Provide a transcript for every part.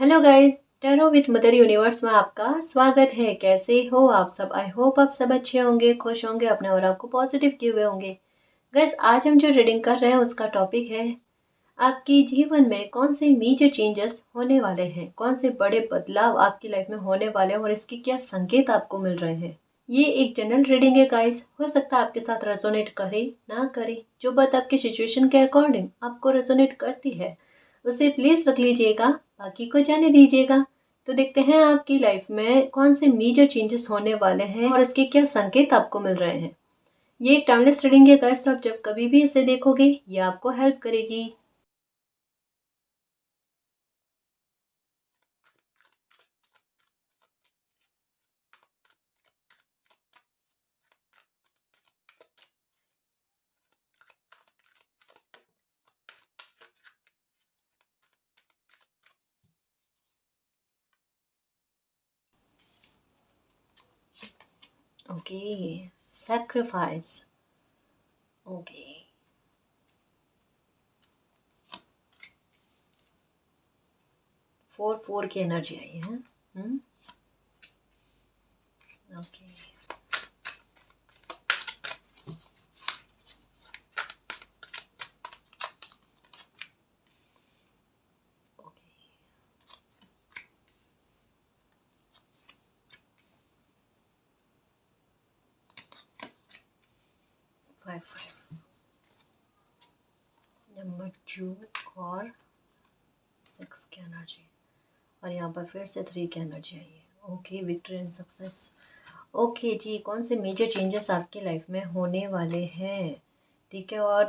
Hello guys, tarot with mother universe में आपका स्वागत है। कैसे हो आप सब? आई होप आप सब अच्छे होंगे, खुश होंगे, अपने और आपको पॉजिटिव किए हुए होंगे। गाइस, आज हम जो रीडिंग कर रहे हैं उसका टॉपिक है आपके जीवन में कौन से मेजर चेंजेस होने वाले हैं, कौन से बड़े बदलाव आपकी लाइफ में होने वाले हैं और इसके क्या संकेत आपको मिल रहे हैं। ये एक जनरल रीडिंग है गाइस, हो सकता है आपके साथ रेजोनेट करे ना करे। जो बात आपकी सिचुएशन के अकॉर्डिंग आपको रेजोनेट करती है उसे प्लीज रख लीजिएगा, बाकी को जाने दीजिएगा। तो देखते हैं आपकी लाइफ में कौन से मेजर चेंजेस होने वाले हैं और इसके क्या संकेत आपको मिल रहे हैं। ये एक टाइमलेस रीडिंग है गाइस, तो आप जब कभी भी इसे देखोगे ये आपको हेल्प करेगी। Okay, sacrifice. ओके, 4 की एनर्जी आई है। ओके, ओके, 5 नंबर 2 और 6 की एनर्जी, और यहाँ पर फिर से 3 की एनर्जी आई है। Okay, victory and success. Okay जी, कौन से मेजर चेंजेस आपकी लाइफ में होने वाले हैं, ठीक है। और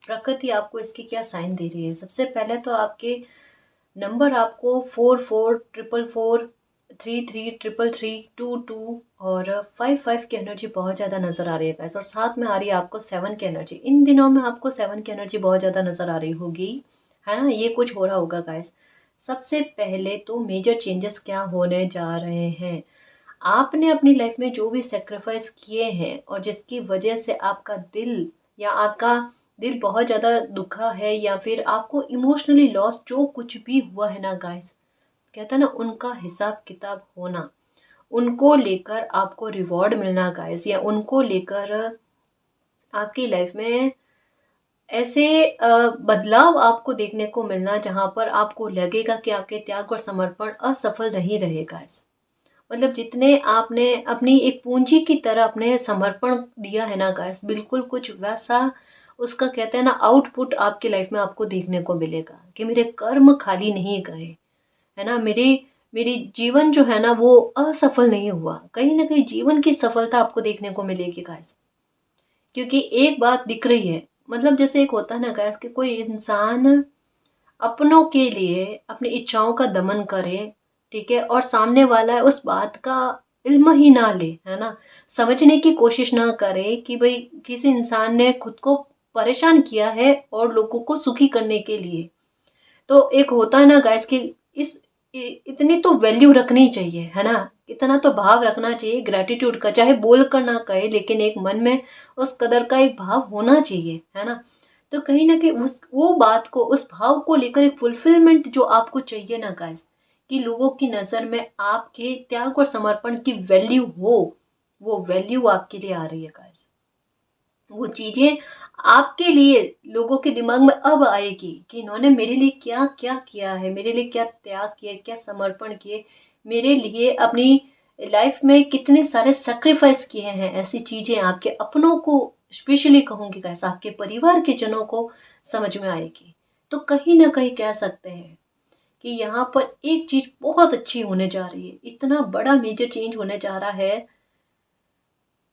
प्रकृति आपको इसकी क्या साइन दे रही है। सबसे पहले तो आपके नंबर आपको 444444, 333333, 22 और 55 की एनर्जी बहुत ज़्यादा नज़र आ रही है गाइस। और साथ में आ रही है आपको 7 की एनर्जी। इन दिनों में आपको 7 की एनर्जी बहुत ज़्यादा नज़र आ रही होगी, है ना। ये कुछ हो रहा होगा गाइस। सबसे पहले तो मेजर चेंजेस क्या होने जा रहे हैं, आपने अपनी लाइफ में जो भी सेक्रीफाइस किए हैं और जिसकी वजह से आपका दिल या आपका दिल बहुत ज़्यादा दुखा है, या फिर आपको इमोशनली लॉस जो कुछ भी हुआ है ना गाइस, कहता है ना उनका हिसाब किताब होना, उनको लेकर आपको रिवॉर्ड मिलना गाइस, या उनको लेकर आपकी लाइफ में ऐसे बदलाव आपको देखने को मिलना जहां पर आपको लगेगा कि आपके त्याग और समर्पण असफल नहीं रहेगा। मतलब जितने आपने अपनी एक पूंजी की तरह अपने समर्पण दिया है ना गाइस, बिल्कुल कुछ वैसा उसका कहते हैं ना आउटपुट आपकी लाइफ में आपको देखने को मिलेगा कि मेरे कर्म खाली नहीं गए, है ना। मेरी मेरी जीवन जो है ना वो असफल नहीं हुआ, कहीं ना कहीं जीवन की सफलता आपको देखने को मिलेगी गाइस। क्योंकि एक बात दिख रही है, मतलब जैसे एक होता है ना गाइस कि कोई इंसान अपनों के लिए अपनी इच्छाओं का दमन करे, ठीक है, और सामने वाला है उस बात का इल्म ही ना ले, है ना। समझने की कोशिश ना करे कि भाई किसी इंसान ने खुद को परेशान किया है और लोगों को सुखी करने के लिए। तो एक होता है ना गाइस कि इस इतनी तो वैल्यू रखनी चाहिए, है ना। इतना तो भाव रखना चाहिए ग्रेटिट्यूड का, चाहे बोल कर ना कहे लेकिन एक मन में उस कदर का एक भाव होना चाहिए, है ना। तो कहीं ना कहीं उस वो बात को, उस भाव को लेकर एक फुलफिलमेंट जो आपको चाहिए ना गाइस, कि लोगों की नजर में आपके त्याग और समर्पण की वैल्यू हो, वो वैल्यू आपके लिए आ रही है गाइस। वो चीजें आपके लिए लोगों के दिमाग में अब आएगी कि इन्होंने मेरे लिए क्या क्या किया है, मेरे लिए क्या त्याग किए, क्या समर्पण किए, मेरे लिए अपनी लाइफ में कितने सारे सेक्रीफाइस किए हैं। ऐसी चीजें आपके अपनों को स्पेशली कहूंगी कैसा, आपके परिवार के जनों को समझ में आएगी। तो कहीं ना कहीं कह सकते हैं कि यहाँ पर एक चीज बहुत अच्छी होने जा रही है, इतना बड़ा मेजर चेंज होने जा रहा है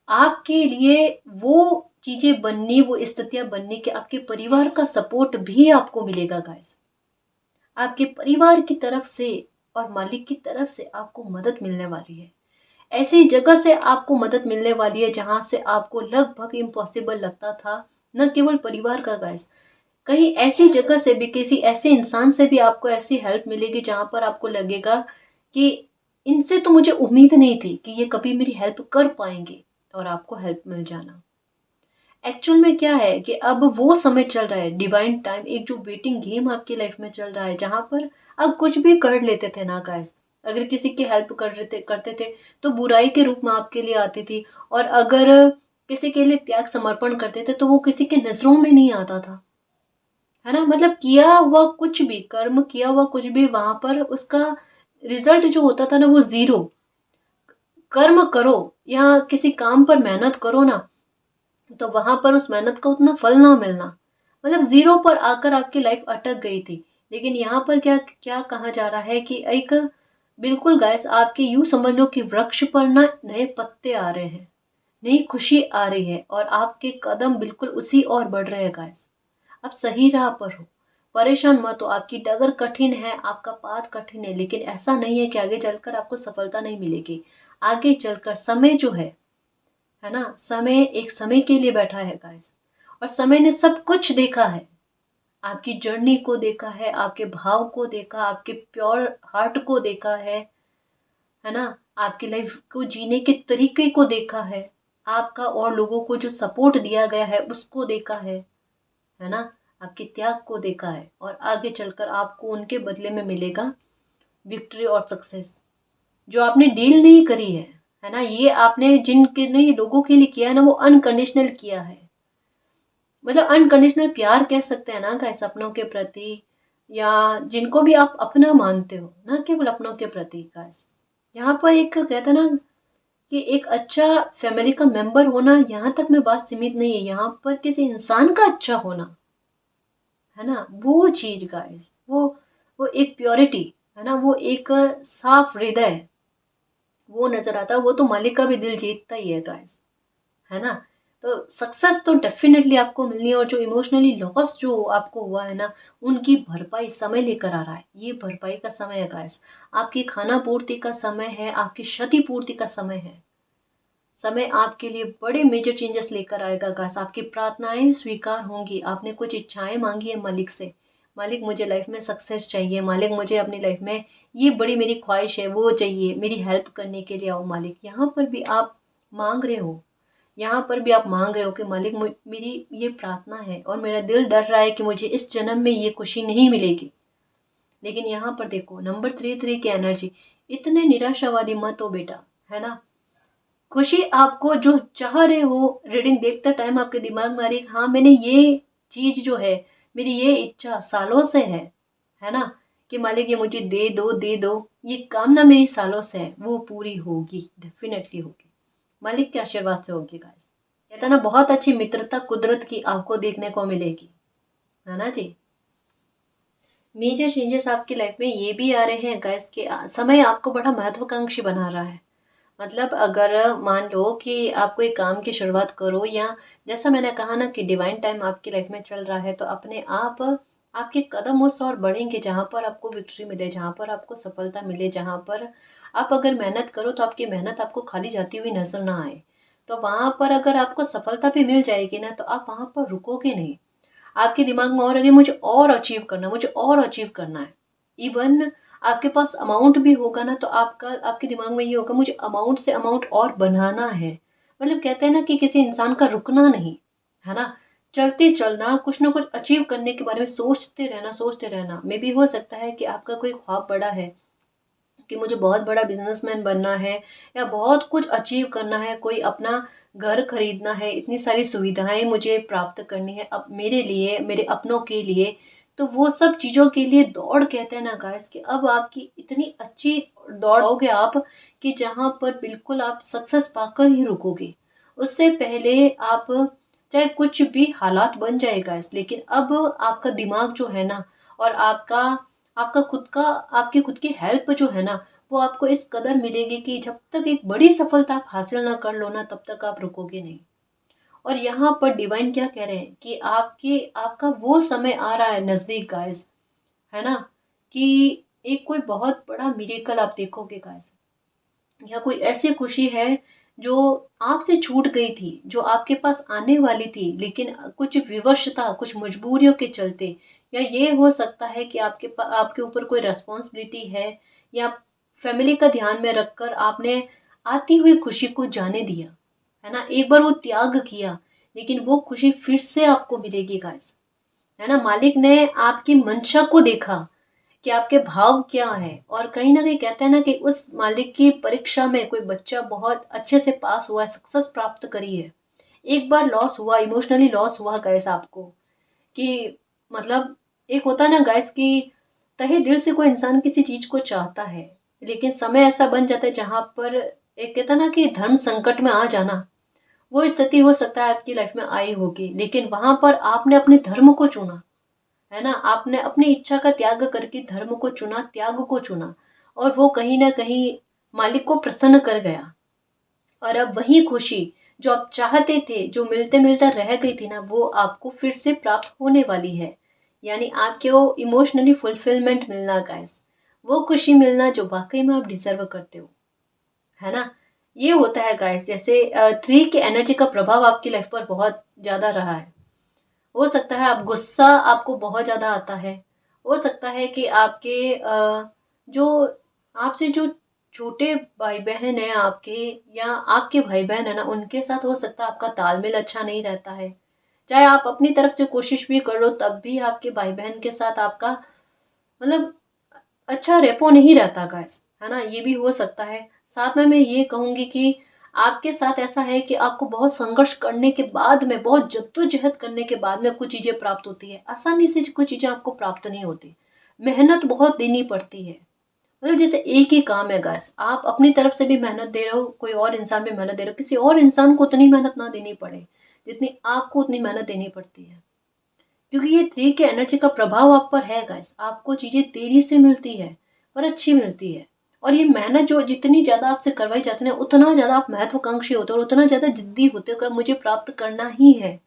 आपके लिए। वो चीजें बननी, वो स्थितियां बननी कि आपके परिवार का सपोर्ट भी आपको मिलेगा गाइस। आपके परिवार की तरफ से और मालिक की तरफ से आपको मदद मिलने वाली है। ऐसी जगह से आपको मदद मिलने वाली है जहां से आपको लगभग इम्पॉसिबल लगता था। न केवल परिवार का गाइस, कहीं ऐसी जगह से भी, किसी ऐसे इंसान से भी आपको ऐसी हेल्प मिलेगी जहां पर आपको लगेगा कि इनसे तो मुझे उम्मीद नहीं थी कि ये कभी मेरी हेल्प कर पाएंगे, और आपको हेल्प मिल जाना। एक्चुअल में क्या है कि अब वो समय चल रहा है, डिवाइन टाइम, एक जो वेटिंग गेम आपकी लाइफ में चल रहा है, जहाँ पर आप कुछ भी कर लेते थे ना गाइस। अगर किसी की हेल्प करते थे तो बुराई के रूप में आपके लिए आती थी, और अगर किसी के लिए त्याग समर्पण करते थे तो वो किसी के नजरों में नहीं आता था, है ना। मतलब किया हुआ कुछ भी कर्म, किया हुआ कुछ भी वहां पर उसका रिजल्ट जो होता था ना वो जीरो। कर्म करो या किसी काम पर मेहनत करो ना, तो वहां पर उस मेहनत का उतना फल ना मिलना, मतलब जीरो पर आकर आपकी लाइफ अटक गई थी। लेकिन यहाँ पर क्या क्या कहा जा रहा है कि एक बिल्कुल गैस आपके यूं समझ लो कि वृक्ष पर ना नए पत्ते आ रहे हैं, नई खुशी आ रही है, और आपके कदम बिल्कुल उसी और बढ़ रहे हैं गैस। आप सही राह पर हो, परेशान मत हो। आपकी डगर कठिन है, आपका पाथ कठिन है, लेकिन ऐसा नहीं है कि आगे चलकर आपको सफलता नहीं मिलेगी। आगे चलकर समय जो है ना, समय एक समय के लिए बैठा है गाइस, और समय ने सब कुछ देखा है। आपकी जर्नी को देखा है, आपके भाव को देखा, आपके प्योर हार्ट को देखा है ना, आपकी लाइफ को जीने के तरीके को देखा है, आपका और लोगों को जो सपोर्ट दिया गया है उसको देखा है ना, आपके त्याग को देखा है, और आगे चलकर आपको उनके बदले में मिलेगा विक्ट्री और सक्सेस, जो आपने डील नहीं करी है ना। ये आपने जिनके ने लोगों के लिए किया है ना, वो अनकंडीशनल किया है। मतलब अनकंडीशनल प्यार कह सकते हैं ना गाइस अपनों के प्रति, या जिनको भी आप अपना मानते हो, ना केवल अपनों के प्रति गाइस। यहाँ पर एक कहते हैं ना कि एक अच्छा फैमिली का मेंबर होना, यहाँ तक में बात सीमित नहीं है, यहाँ पर किसी इंसान का अच्छा होना, है ना, वो चीज गाइस, वो एक प्योरिटी, है ना, वो एक साफ हृदय, वो नजर आता है। वो तो मालिक का भी दिल जीतता ही है गाइस, है ना। तो सक्सेस तो डेफिनेटली आपको मिलनी है, और जो इमोशनली लॉस जो आपको हुआ है ना, उनकी भरपाई समय लेकर आ रहा है। ये भरपाई का समय है गाइस, आपकी खाना पूर्ति का समय है, आपकी क्षति पूर्ति का समय है। समय आपके लिए बड़े मेजर चेंजेस लेकर आएगा गाइस। आपकी प्रार्थनाएं स्वीकार होंगी। आपने कुछ इच्छाएं मांगी है मालिक से, मालिक मुझे लाइफ में सक्सेस चाहिए, मालिक मुझे अपनी लाइफ में ये बड़ी मेरी ख्वाहिश है वो चाहिए, मेरी हेल्प करने के लिए आओ मालिक। यहाँ पर भी आप मांग रहे हो, यहाँ पर भी आप मांग रहे हो कि मालिक मेरी ये प्रार्थना है, और मेरा दिल डर रहा है कि मुझे इस जन्म में ये खुशी नहीं मिलेगी। लेकिन यहाँ पर देखो नंबर 3 की एनर्जी, इतने निराशावादी मत हो बेटा, है ना। खुशी आपको जो चाह रहे हो, रीडिंग देखते टाइम आपके दिमाग में आ रही है, हाँ मैंने ये चीज जो है, मेरी ये इच्छा सालों से है ना, कि मालिक ये मुझे दे दो दे दो, ये कामना मेरी सालों से है, वो पूरी होगी, डेफिनेटली होगी, मालिक के आशीर्वाद से होगी गाइस। कहता ना बहुत अच्छी मित्रता कुदरत की आपको देखने को मिलेगी, है ना जी। मेजर चेंजेस आपकी लाइफ में ये भी आ रहे हैं गाइस कि समय आपको बड़ा महत्वाकांक्षी बना रहा है। मतलब अगर मान लो कि आप कोई काम की शुरुआत करो, या जैसा मैंने कहा ना कि डिवाइन टाइम आपकी लाइफ में चल रहा है, तो अपने आप आपके कदम उस और बढ़ेंगे जहाँ पर आपको विक्ट्री मिले, जहाँ पर आपको सफलता मिले, जहाँ पर आप अगर मेहनत करो तो आपकी मेहनत आपको खाली जाती हुई नजर ना आए। तो वहां पर अगर आपको सफलता भी मिल जाएगी ना, तो आप वहां पर रुकोगे नहीं। आपके दिमाग में और आगे मुझे और अचीव करना है, मुझे और अचीव करना है। इवन आपके पास अमाउंट भी होगा ना, तो आपका आपके दिमाग में ये होगा मुझे अमाउंट से अमाउंट और बनाना है। मतलब कहते हैं ना कि किसी इंसान का रुकना नहीं, है ना, चलते चलना, कुछ ना कुछ अचीव करने के बारे में सोचते रहना, सोचते रहना। मे भी हो सकता है कि आपका कोई ख्वाब बड़ा है कि मुझे बहुत बड़ा बिजनेसमैन बनना है, या बहुत कुछ अचीव करना है, कोई अपना घर खरीदना है, इतनी सारी सुविधाएं मुझे प्राप्त करनी है अब मेरे लिए, मेरे अपनों के लिए। तो वो सब चीज़ों के लिए दौड़ कहते हैं ना गाइस, कि अब आपकी इतनी अच्छी दौड़ोगे आप कि जहाँ पर बिल्कुल आप सक्सेस पाकर ही रुकोगे। उससे पहले आप चाहे कुछ भी हालात बन जाए गाइस, लेकिन अब आपका दिमाग जो है ना, और आपका आपका खुद का आपकी खुद की हेल्प जो है ना, वो आपको इस कदर मिलेगी कि जब तक एक बड़ी सफलता आप हासिल ना कर लो ना, तब तक आप रुकोगे नहीं। और यहाँ पर डिवाइन क्या कह रहे हैं कि आपके आपका वो समय आ रहा है नजदीक गाइस, है ना, कि एक कोई बहुत बड़ा मिरेकल आप देखोगे गाइस, या कोई ऐसी खुशी है जो आपसे छूट गई थी, जो आपके पास आने वाली थी, लेकिन कुछ विवशता, कुछ मजबूरियों के चलते, या ये हो सकता है कि आपके ऊपर कोई रेस्पॉन्सिबिलिटी है, या फैमिली का ध्यान में रखकर आपने आती हुई खुशी को जाने दिया, है ना, एक बार वो त्याग किया। लेकिन वो खुशी फिर से आपको मिलेगी गाइस, है ना। मालिक ने आपकी मंशा को देखा कि आपके भाव क्या है, और कहीं ना कहीं कहते हैं ना कि उस मालिक की परीक्षा में कोई बच्चा बहुत अच्छे से पास हुआ है, सक्सेस प्राप्त करी है। एक बार लॉस हुआ, इमोशनली लॉस हुआ गाइस आपको, कि मतलब एक होता है ना गाइस कि तहे दिल से कोई इंसान किसी चीज को चाहता है, लेकिन समय ऐसा बन जाता है जहां पर एक कहता है ना कि धर्म संकट में आ जाना, वो स्थिति हो सकता है आपकी लाइफ में आई होगी, लेकिन वहां पर आपने अपने धर्म को चुना, है ना। आपने अपनी इच्छा का त्याग करके धर्म को चुना, त्याग को चुना, और वो कहीं ना कहीं मालिक को प्रसन्न कर गया। और अब वही खुशी जो आप चाहते थे, जो मिलते मिलता रह गई थी ना, वो आपको फिर से प्राप्त होने वाली है। यानी आपके वो इमोशनली फुलफिलमेंट मिलना गाइस, वो खुशी मिलना जो वाकई में आप डिजर्व करते हो, है ना। ये होता है गाइस, जैसे 3 की एनर्जी का प्रभाव आपकी लाइफ पर बहुत ज्यादा रहा है। हो सकता है आप गुस्सा आपको बहुत ज्यादा आता है, हो सकता है कि आपके जो आपसे जो छोटे भाई बहन है आपके, या आपके भाई बहन है ना, उनके साथ हो सकता है आपका तालमेल अच्छा नहीं रहता है। चाहे आप अपनी तरफ से कोशिश भी करो, तब भी आपके भाई बहन के साथ आपका मतलब अच्छा रेपो नहीं रहता गाइस, है ना। ये भी हो सकता है। साथ में मैं ये कहूंगी कि आपके साथ ऐसा है कि आपको बहुत संघर्ष करने के बाद में, बहुत जद्दोजहद करने के बाद में कुछ चीजें प्राप्त होती है। आसानी से कुछ चीजें आपको प्राप्त नहीं होती, मेहनत बहुत देनी पड़ती है। मतलब जैसे एक ही काम है गाइस, आप अपनी तरफ से भी मेहनत दे रहे हो, कोई और इंसान भी मेहनत दे रहे हो, किसी और इंसान को उतनी मेहनत ना देनी पड़े जितनी आपको उतनी मेहनत देनी पड़ती है। क्योंकि ये 3 के एनर्जी का प्रभाव आप पर है गाइस, आपको चीजें देरी से मिलती है पर अच्छी मिलती है। और ये मेहनत जो जितनी ज्यादा आपसे करवाई जाती है ना, उतना ज्यादा आप महत्वाकांक्षी होते हो और उतना ज्यादा जिद्दी होते हो कि मुझे प्राप्त करना ही है।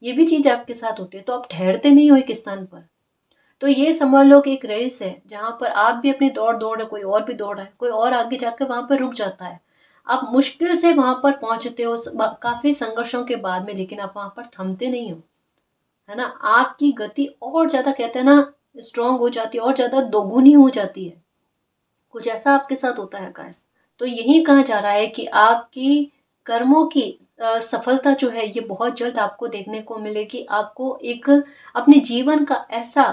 ये भी चीज आपके साथ होती है, तो आप ठहरते नहीं हो एक स्थान पर। तो ये समझ लो कि एक रेस है जहां पर आप भी अपनी दौड़ दौड़ रहे हो, कोई और भी दौड़ रहा है, कोई और आगे जाकर वहां पर रुक जाता है। आप मुश्किल से वहां पर पहुंचते हो काफी संघर्षों के बाद में, लेकिन आप वहां पर थमते नहीं हो, है ना। आपकी गति और ज्यादा कहते हैं ना स्ट्रांग हो जाती है, और ज्यादा दोगुनी हो जाती है। कुछ ऐसा आपके साथ होता है गाइस। तो यही कहा जा रहा है कि आपकी कर्मों की सफलता जो है ये बहुत जल्द आपको देखने को मिलेगी। आपको एक अपने जीवन का ऐसा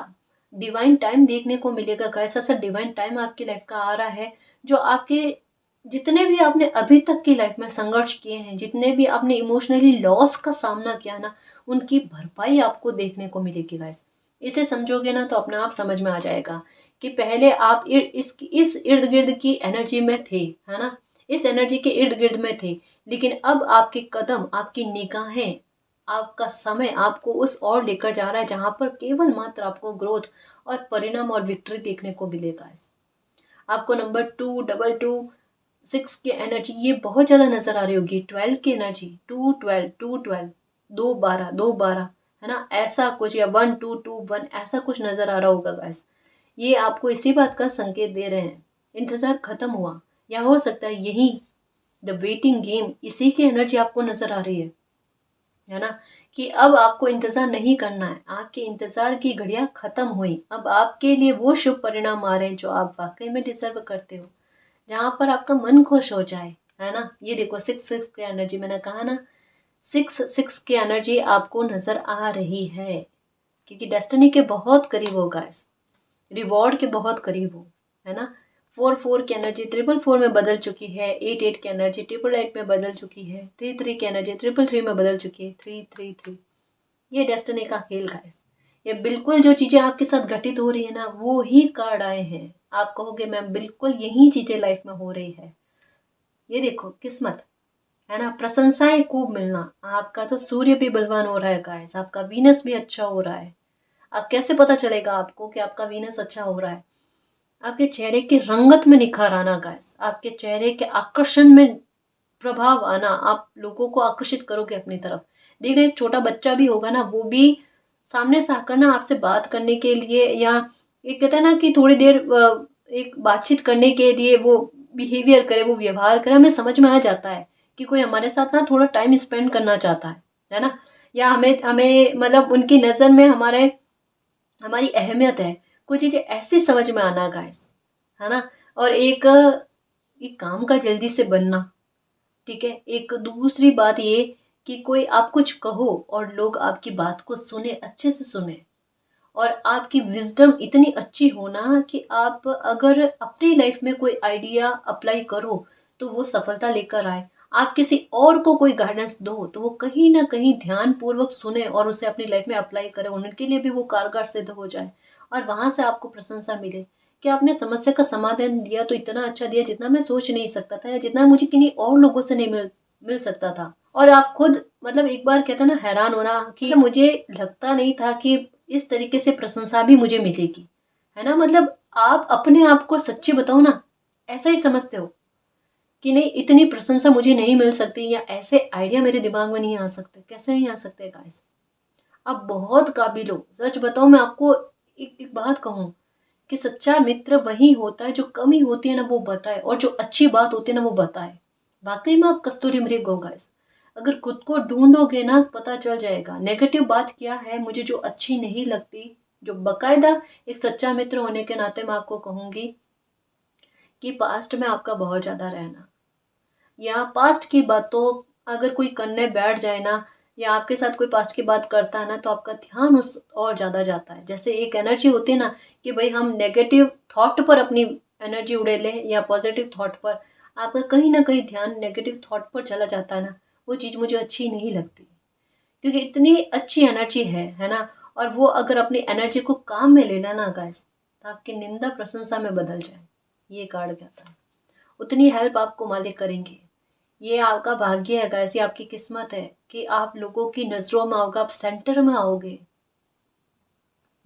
डिवाइन टाइम देखने को मिलेगा गाइस, ऐसा डिवाइन टाइम आपकी लाइफ का आ रहा है जो आपके जितने भी आपने अभी तक की लाइफ में संघर्ष किए हैं, जितने भी आपने इमोशनली लॉस का सामना किया ना, उनकी भरपाई आपको देखने को मिलेगी गाइस। इसे समझोगे ना तो अपने आप समझ में आ जाएगा कि पहले आप इस इर्द गिर्द की एनर्जी में थे, है ना, इस एनर्जी के इर्द गिर्द में थे, लेकिन अब आपके कदम, आपकी निगाहें, आपका समय आपको उस ओर लेकर जा रहा है जहां पर केवल मात्र आपको ग्रोथ और परिणाम और विक्ट्री देखने को मिलेगा। आपको नंबर 2, डबल 2, 6 की एनर्जी ये बहुत ज्यादा नजर आ रही होगी। 12 की एनर्जी, 2 12, 2 12, 2 12, 2 12, है ना, ऐसा कुछ, या 1 2 2 1 ऐसा कुछ नजर आ रहा होगा गाइस। ये आपको इसी बात का संकेत दे रहे हैं, इंतजार खत्म हुआ, या हो सकता है यही द वेटिंग गेम, इसी की एनर्जी आपको नजर आ रही है ना, कि अब आपको इंतजार नहीं करना है, आपके इंतजार की घड़ियां खत्म हुई। अब आपके लिए वो शुभ परिणाम आ रहे हैं जो आप वाकई में डिजर्व करते हो, जहां पर आपका मन खुश हो जाए, है ना। ये देखो 6 6 की एनर्जी, मैंने कहा ना 6 6 की एनर्जी आपको नजर आ रही है, क्योंकि डेस्टिनी के बहुत करीब हो गाइस, रिवॉर्ड के बहुत करीब हो, है ना। 4 4 की एनर्जी 4 में बदल चुकी है, 8 8 की एनर्जी 8 में बदल चुकी है, 3 3 की एनर्जी 3 में बदल चुकी है, 3 3 3। ये डेस्टिनी का खेल गाइस, ये बिल्कुल जो चीजें आपके साथ घटित हो रही है ना, वो ही कार्ड आए हैं। आप कहोगे मैम बिल्कुल यही चीजें लाइफ में हो रही है। ये देखो किस्मत, है ना, प्रशंसाएं खूब मिलना, आपका तो सूर्य भी बलवान हो रहा है गाइस, आपका वीनस भी अच्छा हो रहा है। अब कैसे पता चलेगा आपको कि आपका वीनस अच्छा हो रहा है? आपके चेहरे की रंगत में निखार आना गाइस, आपके चेहरे के आकर्षण में प्रभाव आना, आप लोगों को आकर्षित करोगे अपनी तरफ। देख रहे एक छोटा बच्चा भी होगा ना, वो भी सामने से आकर ना आपसे बात करने के लिए, या एक कहता है ना कि थोड़ी देर एक बातचीत करने के लिए वो बिहेवियर करे, वो व्यवहार करे, हमें समझ में आ जाता है कि कोई हमारे साथ ना थोड़ा टाइम स्पेंड करना चाहता है ना। या हमें हमें मतलब उनकी नज़र में हमारे हमारी अहमियत है, कुछ चीजें ऐसे समझ में आना गाइस, है ना। और एक काम का जल्दी से बनना, ठीक है। एक दूसरी बात ये कि कोई आप कुछ कहो और लोग आपकी बात को सुने, अच्छे से सुने, और आपकी विजडम इतनी अच्छी हो ना कि आप अगर अपनी लाइफ में कोई आइडिया अप्लाई करो तो वो सफलता लेकर आए। आप किसी और को कोई गाइडेंस दो तो वो कहीं ना कहीं ध्यान पूर्वक सुने और उसे अपनी लाइफ में अप्लाई करे, उनके लिए भी वो कारगर सिद्ध हो जाए और वहां से आपको प्रशंसा मिले कि आपने समस्या का समाधान दिया तो इतना अच्छा दिया जितना मैं सोच नहीं सकता था या जितना मुझे किन्हीं और लोगों से नहीं मिल सकता था। और आप खुद मतलब एक बार कहते हैं ना, हैरान होना कि मुझे लगता नहीं था कि इस तरीके से प्रशंसा भी मुझे मिलेगी, है ना। मतलब आप अपने आप को सच्ची बताओ ना, ऐसा ही समझते हो कि नहीं इतनी प्रशंसा मुझे नहीं मिल सकती या ऐसे आइडिया मेरे दिमाग में नहीं आ सकते। कैसे नहीं आ सकते गाइस, आप बहुत काबिल हो। सच बताओ, मैं आपको एक बात कहूँ कि सच्चा मित्र वही होता है जो कमी होती है ना वो बताए और जो अच्छी बात होती है ना वो बताए। वाकई में आप कस्तूरी मृग हो गाइस। अगर खुद को ढूंढोगे ना पता चल जाएगा नेगेटिव बात क्या है मुझे जो अच्छी नहीं लगती। जो बकायदा एक सच्चा मित्र होने के नाते मैं आपको कहूंगी कि पास्ट में आपका बहुत ज्यादा रहना या पास्ट की बातों अगर कोई करने बैठ जाए ना या आपके साथ कोई पास्ट की बात करता है ना तो आपका ध्यान उस और ज्यादा जाता है। जैसे एक एनर्जी होती है ना कि भाई हम नेगेटिव थॉट पर अपनी एनर्जी उड़े लें या पॉजिटिव थॉट पर, आपका कहीं ना कहीं ध्यान नेगेटिव थॉट पर चला जाता है ना, वो चीज़ मुझे अच्छी नहीं लगती। क्योंकि इतनी अच्छी एनर्जी है ना। और वो अगर अपनी एनर्जी को काम में लेना ना गाइस तो आपकी निंदा प्रशंसा में बदल जाए। ये कार्ड कहता है उतनी हेल्प आपको मालिक करेंगे। ये आपका भाग्य है गाइस, ये आपकी किस्मत है कि आप लोगों की नजरों में आओगे, आप सेंटर में आओगे,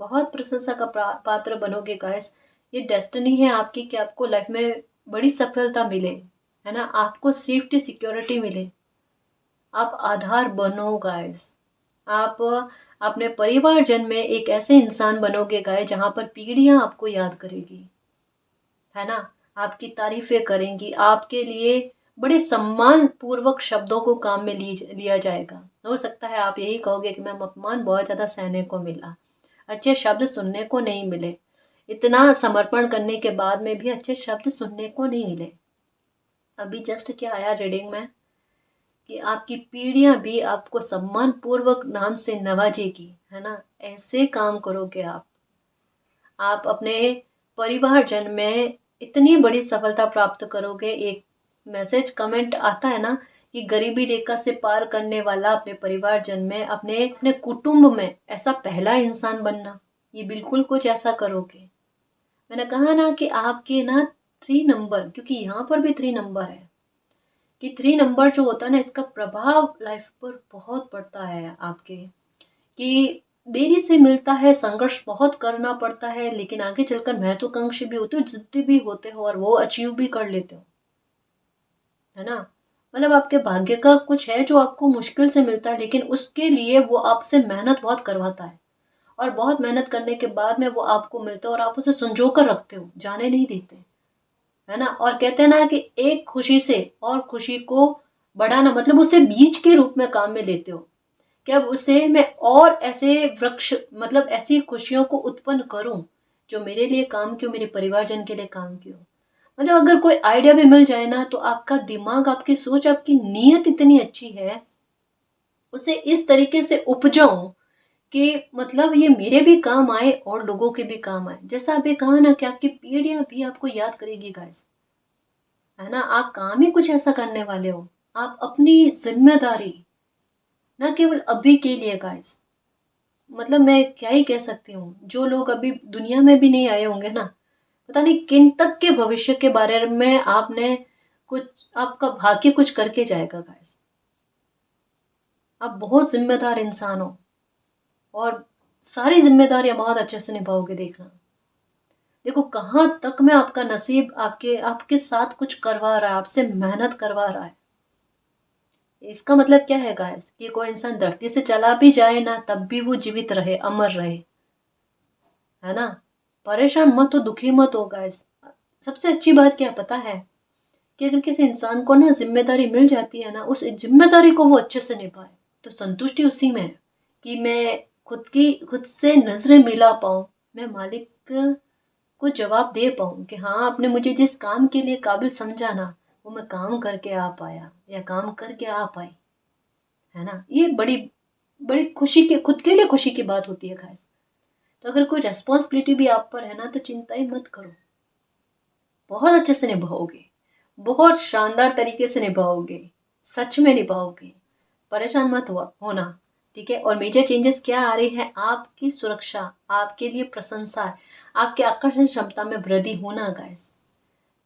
बहुत प्रशंसा का पात्र बनोगे गाइस। ये डेस्टिनी है आपकी कि आपको लाइफ में बड़ी सफलता मिले, है ना, आपको सेफ्टी सिक्योरिटी मिले। आप आधार बनो गाइस। आप अपने परिवारजन में एक ऐसे इंसान बनोगे गाइस जहां पर पीढ़ियां आपको याद करेगी, है ना, आपकी तारीफें करेंगी, आपके लिए बड़े सम्मान पूर्वक शब्दों को काम में लिया जाएगा। हो सकता है आप यही कहोगे कि मैम अपमान बहुत ज्यादा सहने को मिला, अच्छे शब्द सुनने को नहीं मिले, इतना समर्पण करने के बाद में भी अच्छे शब्द सुनने को नहीं मिले। अभी जस्ट क्या आया रीडिंग में कि आपकी पीढ़ियां भी आपको सम्मान पूर्वक नाम से नवाजेगी, है ना। ऐसे काम करोगे आप अपने परिवारजन में इतनी बड़ी सफलता प्राप्त करोगे। एक मैसेज कमेंट आता है ना कि गरीबी रेखा से पार करने वाला अपने परिवारजन में अपने अपने कुटुंब में ऐसा पहला इंसान बनना, ये बिल्कुल कुछ ऐसा करोगे। मैंने कहा ना कि आपके ना 3 नंबर, क्योंकि यहाँ पर भी 3 नंबर है कि 3 नंबर जो होता है ना इसका प्रभाव लाइफ पर बहुत पड़ता है आपके, कि देरी से मिलता है, संघर्ष बहुत करना पड़ता है, लेकिन आगे चलकर महत्वाकांक्षी भी होते हो, जिद्दी भी होते हो और वो अचीव भी कर लेते हो, है ना। मतलब आपके भाग्य का कुछ है जो आपको मुश्किल से मिलता है लेकिन उसके लिए वो आपसे मेहनत बहुत करवाता है और बहुत मेहनत करने के बाद में वो आपको मिलता है और आप उसे संजो कर रखते हो, जाने नहीं देते, है ना। और कहते हैं ना कि एक खुशी से और खुशी को बढ़ाना मतलब उसे बीज के रूप में काम में लेते हो कि अब उसे मैं और ऐसे वृक्ष मतलब ऐसी खुशियों को उत्पन्न करूं जो मेरे लिए काम की हो, मेरे परिवारजन के लिए काम की हो। मतलब अगर कोई आइडिया भी मिल जाए ना तो आपका दिमाग, आपकी सोच, आपकी नीयत इतनी अच्छी है उसे इस तरीके से उपजाऊं कि मतलब ये मेरे भी काम आए और लोगों के भी काम आए। जैसा अभी कहा ना कि आपकी पीढ़ियां भी आपको याद करेगी गाइस, है ना। आप काम ही कुछ ऐसा करने वाले हो, आप अपनी जिम्मेदारी ना केवल अभी के लिए गाइस, मतलब मैं क्या ही कह सकती हूँ, जो लोग अभी दुनिया में भी नहीं आए होंगे ना, पता नहीं किन तक के भविष्य के बारे में आपने कुछ, आपका भाग्य कुछ करके जाएगा गाइस। आप बहुत जिम्मेदार इंसान हो और सारी जिम्मेदारियां बहुत अच्छे से निभाओगे। देखना, देखो कहाँ तक में आपका नसीब आपके आपके साथ कुछ करवा रहा है, आपसे मेहनत करवा रहा है। इसका मतलब क्या है गाइस कि कोई इंसान धरती से चला भी जाए ना तब भी वो जीवित रहे, अमर रहे, है ना। परेशान मत हो, दुखी मत हो गाइस। सबसे अच्छी बात क्या पता है कि अगर किसी इंसान को ना जिम्मेदारी मिल जाती है ना, उस जिम्मेदारी को वो अच्छे से निभाए तो संतुष्टि उसी में है कि मैं खुद से नजरें मिला पाऊं, मैं मालिक को जवाब दे पाऊं कि हाँ आपने मुझे जिस काम के लिए काबिल समझा ना वो मैं काम करके आ पाया या काम करके आ पाई, है ना। ये बड़ी बड़ी खुशी की, खुद के लिए खुशी की बात होती है गाइस। तो अगर कोई रेस्पॉन्सिबिलिटी भी आप पर है ना, तो चिंता ही मत करो, बहुत अच्छे से निभाओगे, बहुत शानदार तरीके से निभाओगे, सच में निभाओगे, परेशान मत हुआ होना। ठीक है। और मेजर चेंजेस क्या आ रही है, आपकी सुरक्षा, आपके लिए प्रशंसा, आपके आकर्षण क्षमता में वृद्धि होना गाइस।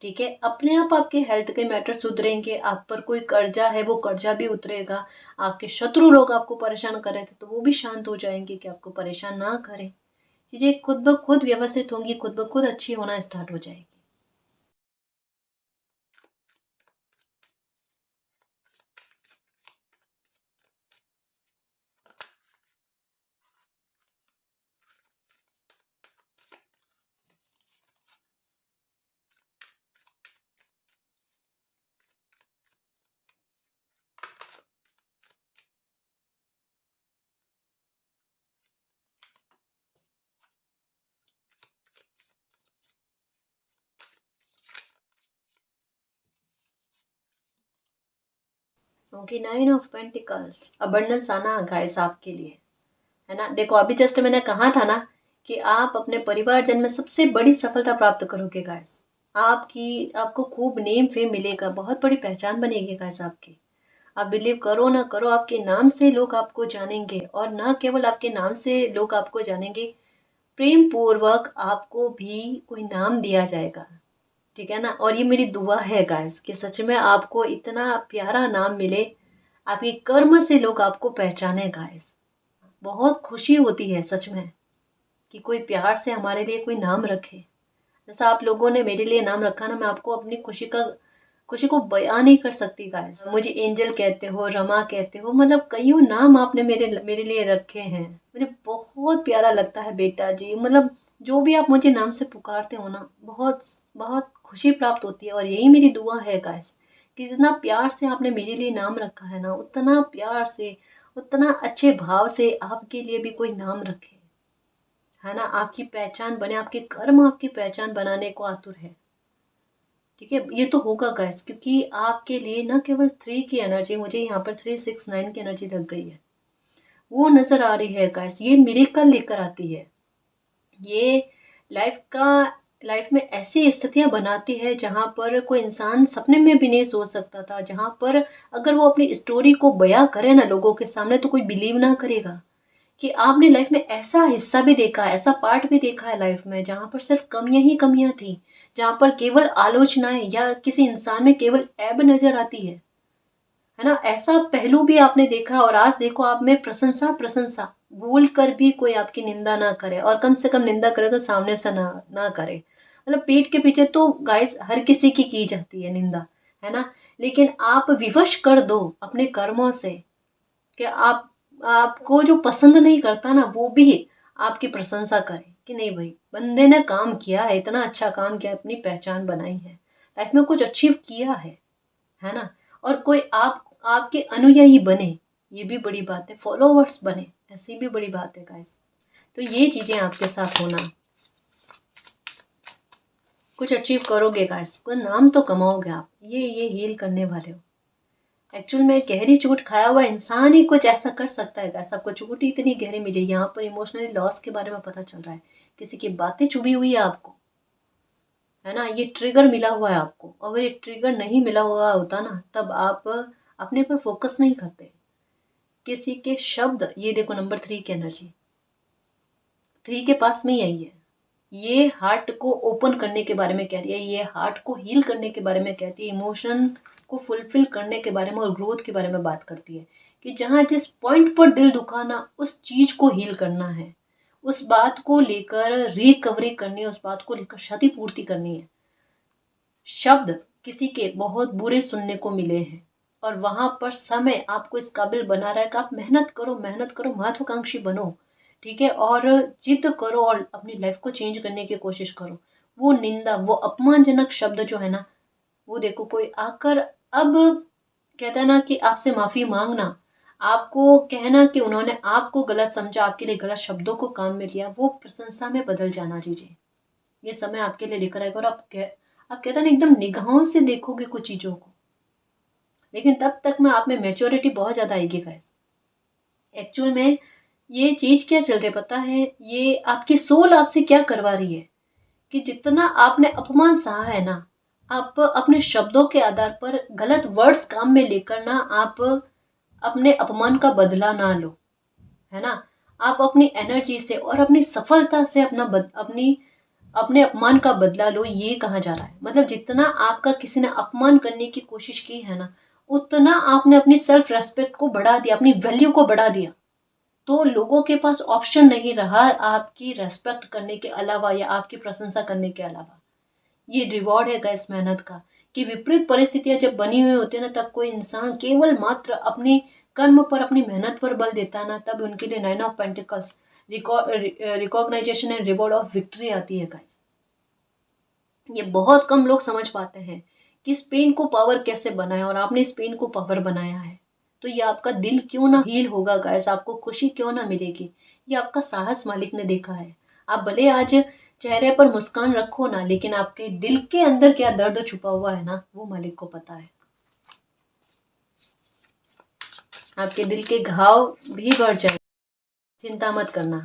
ठीक है। अपने आप आपके हेल्थ के मैटर सुधरेंगे, आप पर कोई कर्जा है वो कर्जा भी उतरेगा, आपके शत्रु लोग आपको परेशान कर रहे थे तो वो भी शांत हो जाएंगे कि आपको परेशान ना करें। चीजें खुद ब खुद व्यवस्थित होंगी, खुद ब खुद अच्छी होना स्टार्ट हो जाएगी। ओके, 9 ऑफ पेंटिकल्स, अबंडेंस आना गाइस आपके लिए, है ना। देखो अभी जस्ट मैंने कहा था ना कि आप अपने परिवारजन में सबसे बड़ी सफलता प्राप्त करोगे गाइस। आपकी आपको खूब नेम फेम मिलेगा, बहुत बड़ी पहचान बनेगी गाइस आपकी। आप बिलीव करो ना करो, आपके नाम से लोग आपको जानेंगे, और ना केवल आपके नाम से लोग आपको जानेंगे, प्रेम पूर्वक आपको भी कोई नाम दिया जाएगा। ठीक है ना। और ये मेरी दुआ है गाइस कि सच में आपको इतना प्यारा नाम मिले, आपके कर्म से लोग आपको पहचाने गाइस। बहुत खुशी होती है सच में कि कोई प्यार से हमारे लिए कोई नाम रखे। जैसा आप लोगों ने मेरे लिए नाम रखा ना, मैं आपको अपनी खुशी को बयान नहीं कर सकती गाइस। मुझे एंजल कहते हो, रमा कहते हो, मतलब कईयों नाम आपने मेरे मेरे लिए रखे हैं। मुझे बहुत प्यारा लगता है बेटा जी, मतलब जो भी आप मुझे नाम से पुकारते हो ना, बहुत बहुत खुशी प्राप्त होती है। और यही मेरी दुआ है गाइस कि जितना प्यार से आपने मेरे लिए नाम रखा है ना, उतना प्यार से, उतना अच्छे भाव से आपके लिए भी कोई नाम रखे, है ना। आपकी पहचान बने, आपके कर्म आपकी पहचान बनाने को आतुर है। ठीक है। ये तो होगा गैस, क्योंकि आपके लिए न केवल 3 की एनर्जी, मुझे यहाँ पर 3 6 9 की एनर्जी लग गई है, वो नजर आ रही है गैस। ये मिरेकल लेकर आती है। ये लाइफ का लाइफ में ऐसी स्थितियां बनाती है जहां पर कोई इंसान सपने में भी नहीं सोच सकता था, जहां पर अगर वो अपनी स्टोरी को बयां करे ना लोगों के सामने, तो कोई बिलीव ना करेगा। कि आपने लाइफ में ऐसा हिस्सा भी देखा है, ऐसा पार्ट भी देखा है लाइफ में, जहां पर सिर्फ कमियां ही कमियां थी, जहां पर केवल आलोचनाएं या किसी इंसान में केवल ऐब नजर आती है ना। ऐसा पहलू भी आपने देखा, और आज देखो आप में प्रशंसा प्रशंसा, भूल कर भी कोई आपकी निंदा ना करे, और कम से कम निंदा करे तो सामने से ना ना करे। मतलब पीठ के पीछे तो गाइस हर किसी की जाती है निंदा, है ना। लेकिन आप विवश कर दो अपने कर्मों से कि आपको जो पसंद नहीं करता ना, वो भी आपकी प्रशंसा करे कि नहीं भाई, बंदे ने काम किया है, इतना अच्छा काम किया, अपनी पहचान बनाई है, लाइफ में कुछ अचीव किया है ना। और कोई आपके अनुयायी बने, ये भी बड़ी बात है, फॉलोवर्स बने, ऐसी भी बड़ी बात है गाइस। तो ये चीजें आपके साथ होना, कुछ अचीव करोगे गाइस, कोई नाम तो कमाओगे आप, ये हील करने वाले हो। एक्चुअल में गहरी चोट खाया हुआ इंसान ही कुछ ऐसा कर सकता है गाइस। आपको चोट ही इतनी गहरी मिली, यहाँ पर इमोशनली लॉस के बारे में पता चल रहा है, किसी की बातें चुभी हुई है आपको, है ना। ये ट्रिगर मिला हुआ है आपको, अगर ये ट्रिगर नहीं मिला हुआ होता ना, तब आप अपने पर फोकस नहीं करते। किसी के शब्द, ये देखो नंबर 3 की एनर्जी 3 के पास में ही आई है। ये हार्ट को ओपन करने के बारे में कह रही है, ये हार्ट को हील करने के बारे में कहती है, इमोशन को फुलफिल करने के बारे में और ग्रोथ के बारे में बात करती है कि जहाँ जिस पॉइंट पर दिल दुखाना, उस चीज को हील करना है, उस बात को लेकर रिकवरी करनी है, उस बात को लेकर क्षतिपूर्ति करनी है। शब्द किसी के बहुत बुरे सुनने को मिले हैं, और वहां पर समय आपको इस काबिल बना रहा है कि आप मेहनत करो, मेहनत करो, महत्वाकांक्षी बनो। ठीक है। और जिद करो और अपनी लाइफ को चेंज करने की कोशिश करो। वो निंदा, वो अपमानजनक शब्द जो है ना, वो देखो कोई आकर अब कहता है ना कि आपसे माफी मांगना, आपको कहना कि उन्होंने आपको गलत समझा, आपके लिए गलत शब्दों को काम में लिया, वो प्रशंसा में बदल जाना दीजिए। ये समय आपके लिए लेकर आएगा, और आप कहते हैं ना एकदम निगाहों से देखोगे कुछ चीजों को। लेकिन तब तक में आप में मेच्योरिटी बहुत ज्यादा आएगी गाइस। एक्चुअल में ये चीज़ क्या चल रही है पता है, ये आपकी सोल आपसे क्या करवा रही है कि जितना आपने अपमान सहा है ना, आप अपने शब्दों के आधार पर गलत वर्ड्स काम में लेकर ना आप अपने अपमान का बदला ना लो, है ना। आप अपनी एनर्जी से और अपनी सफलता से अपने अपमान का बदला लो, ये कहा जा रहा है। मतलब जितना आपका किसी ने अपमान करने की कोशिश की है ना, उतना आपने अपनी सेल्फ रेस्पेक्ट को बढ़ा दिया, अपनी वैल्यू को बढ़ा दिया। तो लोगों के पास ऑप्शन नहीं रहा आपकी रेस्पेक्ट करने के अलावा या आपकी प्रशंसा करने के अलावा। ये रिवॉर्ड है गाइस मेहनत का, कि विपरीत परिस्थितियां जब बनी हुई होती है ना, तब कोई इंसान केवल मात्र अपने कर्म पर, अपनी मेहनत पर बल देता है ना, तब उनके लिए 9 of pentacles, recognition and reward of victory आती है गाइस। ये बहुत कम लोग समझ पाते हैं कि इस पेन को पावर कैसे बनाया, और आपने इस पेन को पावर बनाया है। तो ये आपका दिल क्यों ना हील होगा गाइस, आपको खुशी क्यों ना मिलेगी, ये आपका साहस मालिक ने देखा है। आप भले आज चेहरे पर मुस्कान रखो ना, लेकिन आपके दिल के अंदर क्या दर्द छुपा हुआ है ना, वो मालिक को पता है। आपके दिल के घाव भी बढ़ जाए, चिंता मत करना,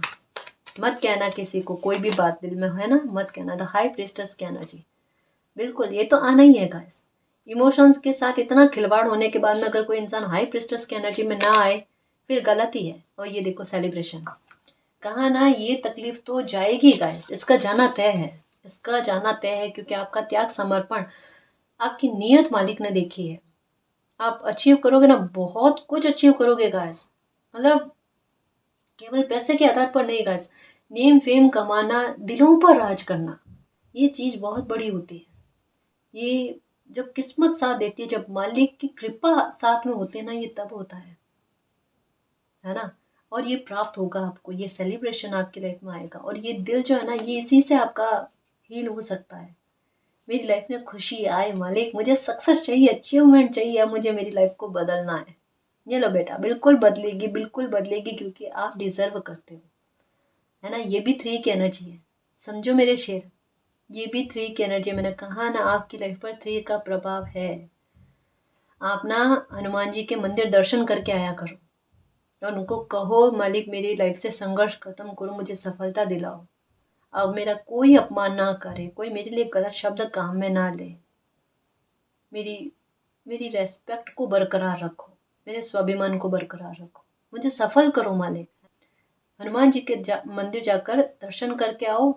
मत कहना किसी को कोई भी बात दिल में है ना, मत कहना। द हाई प्रीस्टेस कहना जी, बिल्कुल ये तो आना ही है गाइस। इमोशंस के साथ इतना खिलवाड़ होने के बाद में अगर कोई इंसान हाई प्रीस्टेस की एनर्जी में ना आए, फिर गलती है। और ये देखो सेलिब्रेशन, कहा ना ये तकलीफ तो जाएगी गाइस, इसका जाना तय है, इसका जाना तय है, क्योंकि आपका त्याग समर्पण, आपकी नीयत मालिक ने देखी है। आप अचीव करोगे ना, बहुत कुछ अचीव करोगे गाइस। मतलब केवल पैसे के आधार पर नहीं गाइस, नेम फेम कमाना, दिलों पर राज करना, ये चीज बहुत बड़ी होती है। ये जब किस्मत साथ देती है, जब मालिक की कृपा साथ में होती है ना, ये तब होता है ना। और ये प्राप्त होगा आपको, ये सेलिब्रेशन आपकी लाइफ में आएगा, और ये दिल जो है ना, ये इसी से आपका हील हो सकता है। मेरी लाइफ में खुशी आए मालिक, मुझे सक्सेस चाहिए, अचीवमेंट चाहिए, अब मुझे मेरी लाइफ को बदलना है। ये लो बेटा, बिल्कुल बदलेगी, बिल्कुल बदलेगी, क्योंकि आप डिजर्व करते हो, है ना। ये भी 3 की एनर्जी है, समझो मेरे शेर, ये भी 3 की एनर्जी। मैंने कहा ना, आपकी लाइफ पर 3 का प्रभाव है। आप ना हनुमान जी के मंदिर दर्शन करके आया करो, और उनको कहो मालिक मेरी लाइफ से संघर्ष खत्म करो, मुझे सफलता दिलाओ, अब मेरा कोई अपमान ना करे, कोई मेरे लिए गलत शब्द काम में ना ले, मेरी मेरी रेस्पेक्ट को बरकरार रखो, मेरे स्वाभिमान को बरकरार रखो, मुझे सफल करो मालिक। हनुमान जी के मंदिर जाकर दर्शन करके आओ,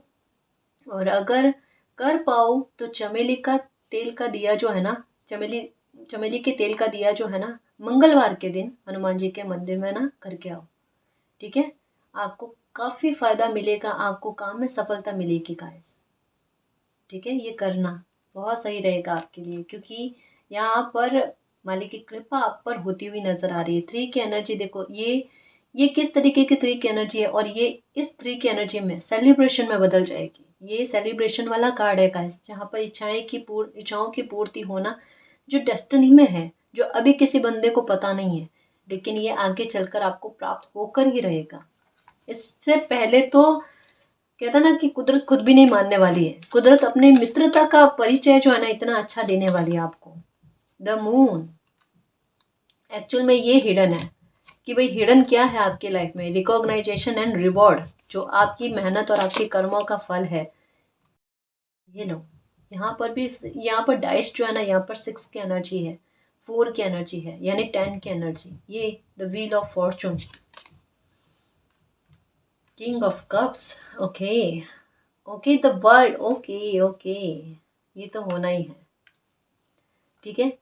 और अगर कर पाओ तो चमेली का तेल का दिया जो है ना, चमेली चमेली के तेल का दिया जो है ना, मंगलवार के दिन हनुमान जी के मंदिर में ना करके आओ, ठीक है। आपको काफ़ी फायदा मिलेगा, आपको काम में सफलता मिलेगी गाइस, ठीक है। ये करना बहुत सही रहेगा आपके लिए, क्योंकि यहाँ पर मालिक की कृपा आप पर होती हुई नजर आ रही है। 3 की एनर्जी देखो, ये किस तरीके की 3 की एनर्जी है, और ये इस 3 की एनर्जी में सेलिब्रेशन में बदल जाएगी। ये सेलिब्रेशन वाला कार्ड है गाइस, जहाँ पर इच्छाओं की पूर्ति होना, जो डेस्टिनी में है, जो अभी किसी बंदे को पता नहीं है, लेकिन ये आगे चलकर आपको प्राप्त होकर ही रहेगा। इससे पहले तो कहता ना कि कुदरत खुद भी नहीं मानने वाली है, कुदरत अपने मित्रता का परिचय जो है ना, इतना अच्छा देने वाली है आपको। द मून एक्चुअल में ये हिडन है, कि भाई हिडन क्या है आपकी लाइफ में, रिकॉग्नाइजेशन एंड रिवॉर्ड, जो आपकी मेहनत और आपके कर्मों का फल है। ये लो, यहाँ पर डाइस जो है ना, यहाँ पर 6 की एनर्जी है, 4 की एनर्जी है, यानी 10 की एनर्जी। ये the wheel of Fortune, king of cups, okay okay, the world, okay okay, ये तो होना ही है, ठीक है।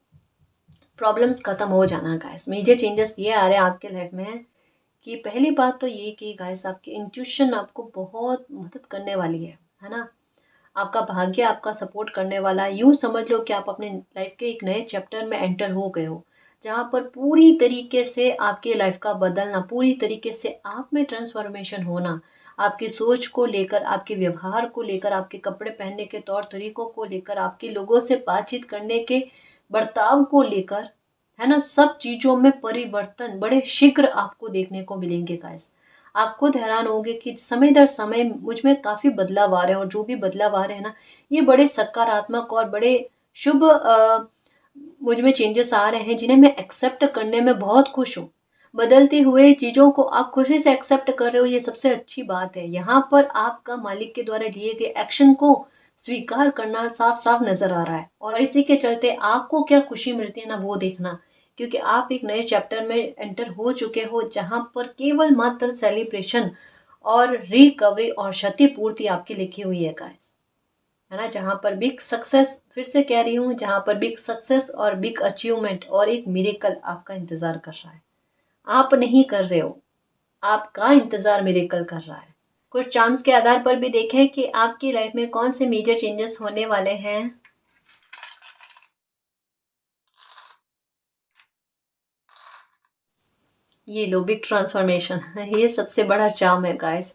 प्रॉब्लम्स खत्म हो जाना गाइस, मेजर चेंजेस ये आ रहे हैं आपके लाइफ में, कि पहली बात तो ये कि गाइस आपकी इंट्यूशन आपको बहुत मदद करने वाली है ना। आपका भाग्य आपका सपोर्ट करने वाला है। यूँ समझ लो कि आप अपने लाइफ के एक नए चैप्टर में एंटर हो गए हो, जहाँ पर पूरी तरीके से आपकी लाइफ का बदलना, पूरी तरीके से आप में ट्रांसफॉर्मेशन होना, आपकी सोच को लेकर, आपके व्यवहार को लेकर, आपके कपड़े पहनने के तौर तरीकों को लेकर, आपके लोगों से बातचीत करने के बर्ताव को लेकर, है ना, सब चीज़ों में परिवर्तन बड़े शीघ्र आपको देखने को मिलेंगे गाइस। आप खुद हैरान होंगे कि समय दर समय मुझ में काफ़ी बदलाव आ रहे हैं, और जो भी बदलाव आ रहे हैं ना, ये बड़े सकारात्मक और बड़े शुभ मुझ में चेंजेस आ रहे हैं, जिन्हें मैं एक्सेप्ट करने में बहुत खुश हूँ। बदलते हुए चीज़ों को आप खुशी से एक्सेप्ट कर रहे हो, ये सबसे अच्छी बात है। यहाँ पर आपका मालिक के द्वारा लिए गए एक्शन को स्वीकार करना साफ साफ नजर आ रहा है, और इसी के चलते आपको क्या खुशी मिलती है ना, वो देखना। क्योंकि आप एक नए चैप्टर में एंटर हो चुके हो, जहाँ पर केवल मात्र सेलिब्रेशन और रिकवरी और क्षतिपूर्ति आपकी लिखी हुई है गाइस, है ना। जहाँ पर बिग सक्सेस, फिर से कह रही हूँ, जहाँ पर बिग सक्सेस और बिग अचीवमेंट और एक मिरेकल आपका इंतजार कर रहा है। आप नहीं कर रहे हो, आपका इंतजार मिरेकल कर रहा है। कुछ चार्म्स के आधार पर भी देखें कि आपकी लाइफ में कौन से मेजर चेंजेस होने वाले हैं। ये लो, बिग ट्रांसफॉर्मेशन ये सबसे बड़ा चार्म है गाइस।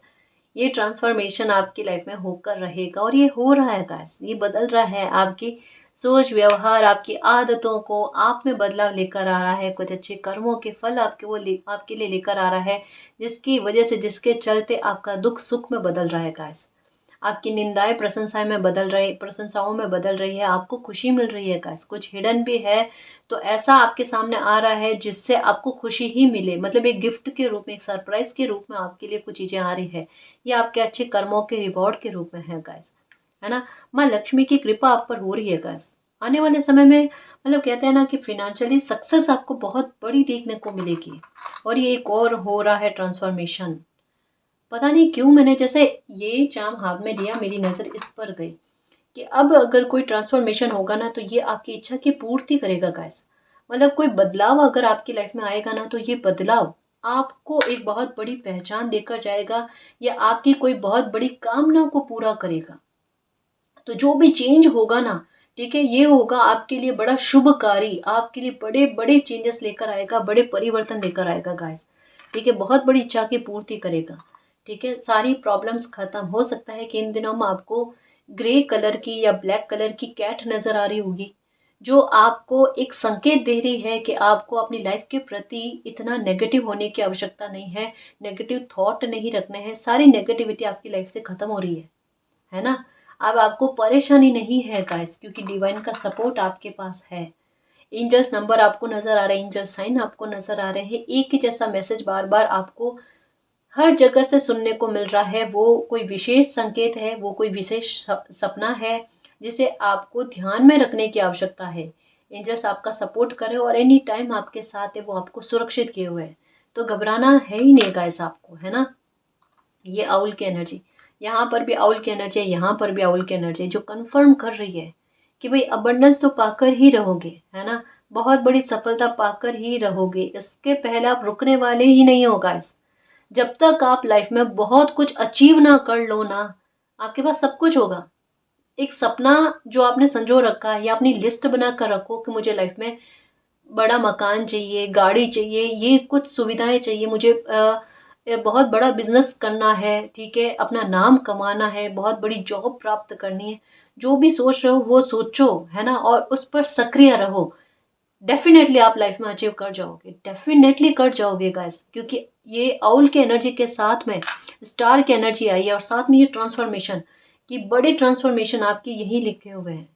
ये ट्रांसफॉर्मेशन आपकी लाइफ में होकर रहेगा, और ये हो रहा है गाइस। ये बदल रहा है आपकी सोच, व्यवहार, आपकी आदतों को आप में बदलाव लेकर आ रहा है। कुछ अच्छे कर्मों के फल आपके लिए लेकर आ रहा है, जिसकी वजह से, जिसके चलते आपका दुख सुख में बदल रहा है गाइस। आपकी निंदाएं प्रशंसाओं में बदल रही है, आपको खुशी मिल रही है गाइस। कुछ हिडन भी है तो ऐसा आपके सामने आ रहा है जिससे आपको खुशी ही मिले, मतलब एक गिफ्ट के रूप में, एक सरप्राइज के रूप में आपके लिए कुछ चीजें आ रही है। ये आपके अच्छे कर्मों के रिवॉर्ड के रूप में है गाइस, है ना। माँ लक्ष्मी की कृपा आप पर हो रही है गाइस। आने वाले समय में, मतलब कहते हैं ना कि फिनेंशियली सक्सेस आपको बहुत बड़ी देखने को मिलेगी। और ये एक और हो रहा है ट्रांसफॉर्मेशन। पता नहीं क्यों मैंने जैसे ये चाम हाथ में लिया, मेरी नज़र इस पर गई कि अब अगर कोई ट्रांसफॉर्मेशन होगा ना, तो ये आपकी इच्छा की पूर्ति करेगा गाइस। मतलब कोई बदलाव अगर आपकी लाइफ में आएगा ना, तो ये बदलाव आपको एक बहुत बड़ी पहचान देकर जाएगा, या आपकी कोई बहुत बड़ी कामना को पूरा करेगा। तो जो भी चेंज होगा ना, ठीक है, ये होगा आपके लिए बड़ा शुभकारी, आपके लिए बड़े बड़े चेंजेस लेकर आएगा, बड़े परिवर्तन लेकर आएगा गाइस। ठीक है, बहुत बड़ी इच्छा की पूर्ति करेगा। ठीक है, सारी प्रॉब्लम्स खत्म। हो सकता है कि इन दिनों में आपको ग्रे कलर की या ब्लैक कलर की कैट नजर आ रही होगी, जो आपको एक संकेत दे रही है कि आपको अपनी लाइफ के प्रति इतना नेगेटिव होने की आवश्यकता नहीं है, नेगेटिव थॉट नहीं रखने हैं। सारी नेगेटिविटी आपकी लाइफ से खत्म हो रही है ना। अब आपको परेशानी नहीं है गाइस, क्योंकि डिवाइन का सपोर्ट आपके पास है। एंजल्स नंबर आपको नजर आ रहे हैं, एंजल साइन आपको नजर आ रहे हैं। एक ही जैसा मैसेज बार बार आपको हर जगह से सुनने को मिल रहा है। वो कोई विशेष संकेत है, वो कोई विशेष सपना है, जिसे आपको ध्यान में रखने की आवश्यकता है। एंजल्स आपका सपोर्ट करे और एनी टाइम आपके साथ है, वो आपको सुरक्षित किए हुए है। तो घबराना है ही नहीं गाइस आपको, है ना। ये आउल की एनर्जी, यहाँ पर भी आउल की एनर्जी है, यहाँ पर भी आउल की एनर्जी है, जो कंफर्म कर रही है कि भाई अबंडेंस तो पाकर ही रहोगे, है ना। बहुत बड़ी सफलता पाकर ही रहोगे, इसके पहले आप रुकने वाले ही नहीं हो गाइस। जब तक आप लाइफ में बहुत कुछ अचीव ना कर लो ना, आपके पास सब कुछ होगा। एक सपना जो आपने संजो रखा है, या अपनी लिस्ट बना कर रखो कि मुझे लाइफ में बड़ा मकान चाहिए, गाड़ी चाहिए, ये कुछ सुविधाएं चाहिए मुझे, बहुत बड़ा बिजनेस करना है, ठीक है, अपना नाम कमाना है, बहुत बड़ी जॉब प्राप्त करनी है। जो भी सोच रहे हो वो सोचो, है ना, और उस पर सक्रिय रहो। डेफिनेटली आप लाइफ में अचीव कर जाओगे, डेफिनेटली कर जाओगे गाइस। क्योंकि ये आउल की एनर्जी के साथ में स्टार की एनर्जी आई है, और साथ में ये ट्रांसफॉर्मेशन की बड़ी ट्रांसफॉर्मेशन आपकी यही लिखे हुए हैं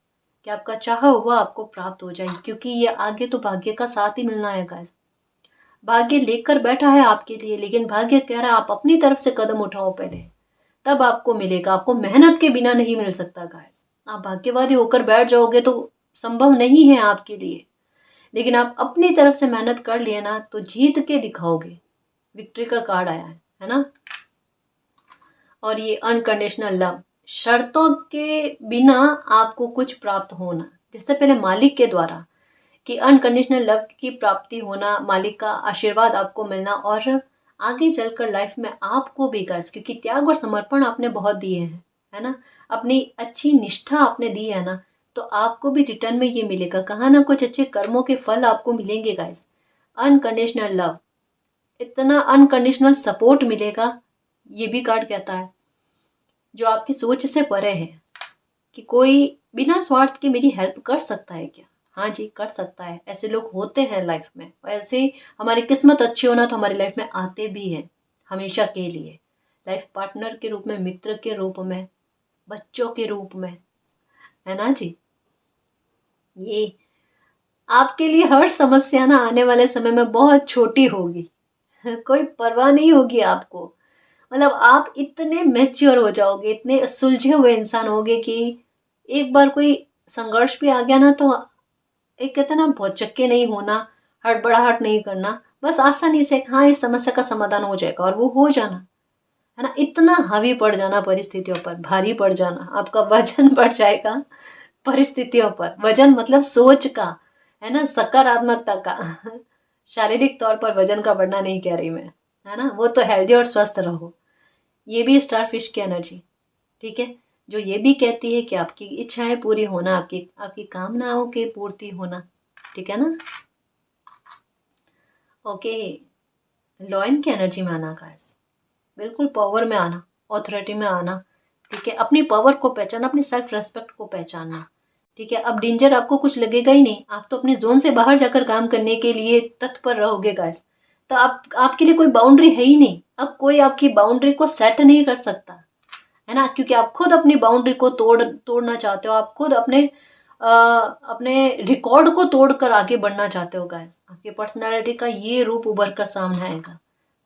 कि आपका चाहा हुआ आपको प्राप्त हो जाएगी। क्योंकि ये आगे तो भाग्य का साथ ही मिलना है गाइस। भाग्य लेकर बैठा है आपके लिए, लेकिन भाग्य कह रहा है आप अपनी तरफ से कदम उठाओ पहले, तब आपको मिलेगा। आपको मेहनत के बिना नहीं मिल सकता गाइस। आप भाग्यवादी होकर बैठ जाओगे तो संभव नहीं है आपके लिए, लेकिन आप अपनी तरफ से मेहनत कर लिए ना, तो जीत के दिखाओगे। विक्ट्री का कार्ड आया है ना। और ये अनकंडीशनल लव, शर्तों के बिना आपको कुछ प्राप्त होना, जिससे पहले मालिक के द्वारा कि अनकंडीशनल लव की प्राप्ति होना, मालिक का आशीर्वाद आपको मिलना, और आगे चलकर लाइफ में आपको भी गाइस, क्योंकि त्याग और समर्पण आपने बहुत दिए हैं, है ना, अपनी अच्छी निष्ठा आपने दी है ना, तो आपको भी रिटर्न में ये मिलेगा। कहाँ ना कुछ अच्छे कर्मों के फल आपको मिलेंगे गाइस। अनकंडीशनल लव, इतना अनकंडीशनल सपोर्ट मिलेगा, ये भी कार्ड कहता है, जो आपकी सोच से परे है। कि कोई बिना स्वार्थ के मेरी हेल्प कर सकता है क्या? हाँ जी, कर सकता है। ऐसे लोग होते हैं लाइफ में। ऐसे हमारी किस्मत अच्छी होना तो हमारी लाइफ में आते भी हैं, हमेशा के लिए। लाइफ पार्टनर के रूप में, मित्र के रूप में, बच्चों के रूप में, है ना जी। ये आपके लिए हर समस्या ना आने वाले समय में बहुत छोटी होगी। कोई परवाह नहीं होगी आपको। मतलब आप इतने मैच्योर हो जाओगे, इतने सुलझे हुए इंसान होगे कि एक बार कोई संघर्ष भी आ गया ना तो एक कहते हैं ना भौचक्के नहीं होना, हड़बड़ाहट नहीं करना, बस आसानी से हाँ इस समस्या का समाधान हो जाएगा और वो हो जाना, है ना। इतना हावी पड़ जाना परिस्थितियों पर, भारी पड़ जाना, आपका वजन बढ़ जाएगा परिस्थितियों पर। वजन मतलब सोच का, है ना, सकारात्मकता का। शारीरिक तौर पर वजन का बढ़ना नहीं कह रही मैं, है ना, वो तो हेल्दी और स्वस्थ रहो। ये भी स्टार फिश की एनर्जी, ठीक है, जो ये भी कहती है कि आपकी इच्छाएं पूरी होना, आपकी आपकी कामनाओं की पूर्ति होना, ठीक है ना। ओके, लॉयन की एनर्जी में आना गाइस, बिल्कुल पावर में आना, ऑथोरिटी में आना, ठीक है, अपनी पावर को पहचानना, अपनी सेल्फ रेस्पेक्ट को पहचानना, ठीक है। अब डेंजर आपको कुछ लगेगा ही नहीं, आप तो अपने जोन से बाहर जाकर काम करने के लिए तत्पर रहोगे गाइस। तो आप आपके लिए कोई बाउंड्री है ही नहीं, अब कोई आपकी बाउंड्री को सेट नहीं कर सकता, है ना, क्योंकि आप खुद अपनी बाउंड्री को तोड़ना चाहते हो, आप खुद अपने रिकॉर्ड को तोड़कर आगे बढ़ना चाहते हो गाइस। आपकी पर्सनालिटी का ये रूप उभर कर सामने आएगा,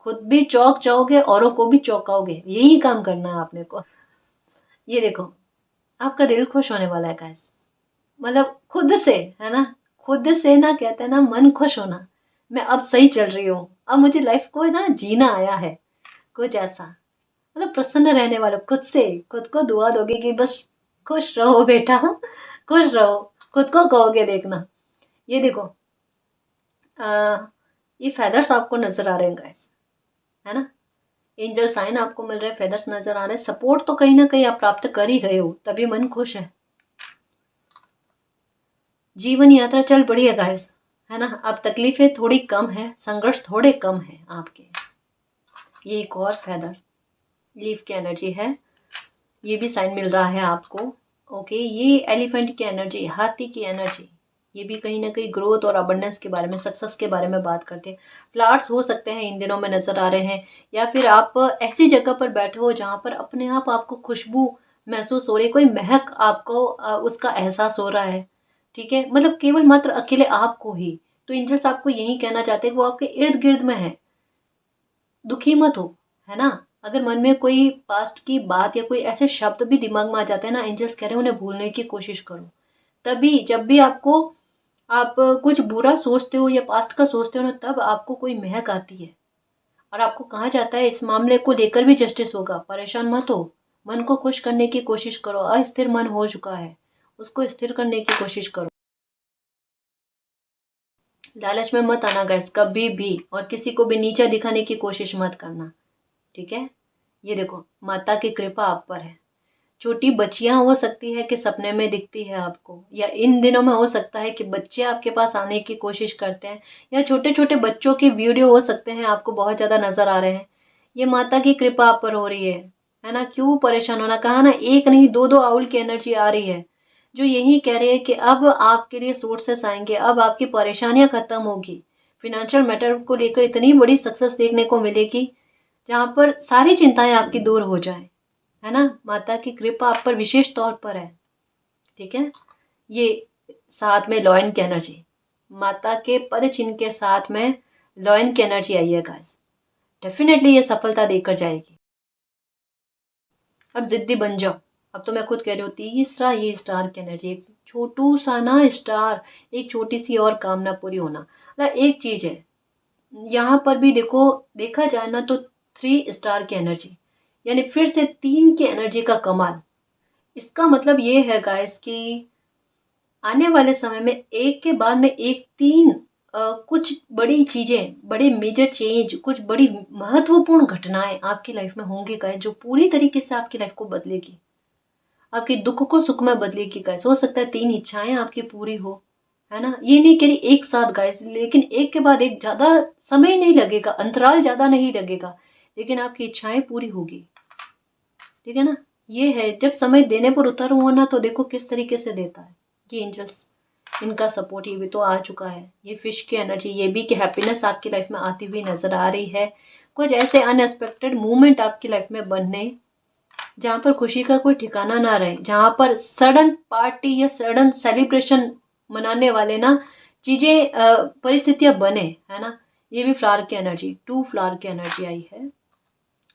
खुद भी चौंक जाओगे, औरों को भी चौंकाओगे, यही काम करना है आपने को। ये देखो, आपका दिल खुश होने वाला है गाइस, मतलब खुद से, है ना, खुद से ना, कहते हैं ना मन खुश होना, मैं अब सही चल रही हूँ, अब मुझे लाइफ को ना जीना आया है, कुछ ऐसा, मतलब प्रसन्न रहने वाले, खुद से खुद को दुआ दोगे कि बस खुश रहो बेटा, खुश रहो, खुद को कहोगे। देखना, ये देखो, ये फेदर्स आपको नजर आ रहे हैं गाइस, है ना, एंजल साइन आपको मिल रहे हैं, फेदर्स नजर आ रहे हैं, सपोर्ट तो कहीं ना कहीं आप प्राप्त कर ही रहे हो, तभी मन खुश है। जीवन यात्रा चल पड़ी है गाइस, है ना, अब तकलीफें थोड़ी कम है, संघर्ष थोड़े कम है आपके। ये एक और फेदर लीफ की एनर्जी है, ये भी साइन मिल रहा है आपको। ओके, ये एलिफेंट की एनर्जी, हाथी की एनर्जी, ये भी कहीं ना कहीं ग्रोथ और अबंडेंस के बारे में, सक्सेस के बारे में बात करते हैं। फ्लावर्स हो सकते हैं इन दिनों में नजर आ रहे हैं, या फिर आप ऐसी जगह पर बैठे हो जहाँ पर अपने आप आपको खुशबू महसूस हो रही है, कोई महक आपको उसका एहसास हो रहा है, ठीक है, मतलब केवल मात्र अकेले आपको ही। तो एंजल्स आपको यही कहना चाहते हैं, वो आपके इर्द गिर्द में है, दुखी मत हो, है ना। अगर मन में कोई पास्ट की बात या कोई ऐसे शब्द भी दिमाग में आ जाते हैं ना, एंजल्स कह रहे हैं उन्हें भूलने की कोशिश करो। तभी जब भी आपको आप कुछ बुरा सोचते हो या पास्ट का सोचते हो ना, तब आपको कोई महक आती है, और आपको कहा जाता है इस मामले को लेकर भी जस्टिस होगा, परेशान मत हो, मन को खुश करने की कोशिश करो, अस्थिर मन हो चुका है, उसको स्थिर करने की कोशिश करो। लालच में मत आना गाइस कभी भी, और किसी को भी नीचा दिखाने की कोशिश मत करना, ठीक है। ये देखो, माता की कृपा आप पर है, छोटी बच्चियां हो सकती है कि सपने में दिखती है आपको, या इन दिनों में हो सकता है कि बच्चे आपके पास आने की कोशिश करते हैं, या छोटे छोटे बच्चों के वीडियो हो सकते हैं आपको बहुत ज़्यादा नजर आ रहे हैं। ये माता की कृपा आप पर हो रही है ना, क्यों परेशान होना, कहा ना एक नहीं दो दो आउल की एनर्जी आ रही है, जो यही कह रही है कि अब आपके लिए सोर्सेस आएंगे, अब आपकी परेशानियां खत्म होगी, फिनेंशियल मैटर को लेकर इतनी बड़ी सक्सेस देखने को मिलेगी जहाँ पर सारी चिंताएं आपकी दूर हो जाए, है ना, माता की कृपा आप पर विशेष तौर पर है, ठीक है। ये साथ में लॉयन की एनर्जी, माता के पद चिन्ह के साथ में लॉयन की एनर्जी आई है गाइस, डेफिनेटली ये सफलता देकर जाएगी। अब जिद्दी बन जाओ, अब तो मैं खुद कह रही हूँ, तीसरा ये स्टार की एनर्जी, एक छोटू सा ना स्टार, एक छोटी सी और कामना पूरी होना। एक चीज है यहाँ पर भी देखो, देखा जाए ना तो 3 स्टार की एनर्जी, यानी फिर से 3 की एनर्जी का कमाल। इसका मतलब ये है गाइस कि आने वाले समय में एक के बाद में एक 3 कुछ बड़ी चीजें, बड़े मेजर चेंज, कुछ बड़ी महत्वपूर्ण घटनाएं आपकी लाइफ में होंगी गाइस, जो पूरी तरीके से आपकी लाइफ को बदलेगी, आपके दुख को सुख में बदलेगी गाइस। हो सकता है 3 इच्छाएं आपकी पूरी हो, है ना, ये नहीं कह रही एक साथ गाइस, लेकिन एक के बाद एक, ज्यादा समय नहीं लगेगा, अंतराल ज्यादा नहीं लगेगा, लेकिन आपकी इच्छाएं पूरी होगी, ठीक है ना। ये है, जब समय देने पर उतर हुआ ना, तो देखो किस तरीके से देता है ये एंजल्स, इनका सपोर्ट ये भी तो आ चुका है। ये फिश की एनर्जी, ये भी कि हैप्पीनेस आपकी लाइफ में आती हुई नजर आ रही है, कुछ ऐसे अनएक्सपेक्टेड मूवमेंट आपकी लाइफ में बनने, जहाँ पर खुशी का कोई ठिकाना ना रहे, जहाँ पर सडन पार्टी या सडन सेलिब्रेशन मनाने वाले ना चीजें, परिस्थितियां बने, है ना, ये भी फ्लावर की एनर्जी, 2 फ्लावर की एनर्जी आई है।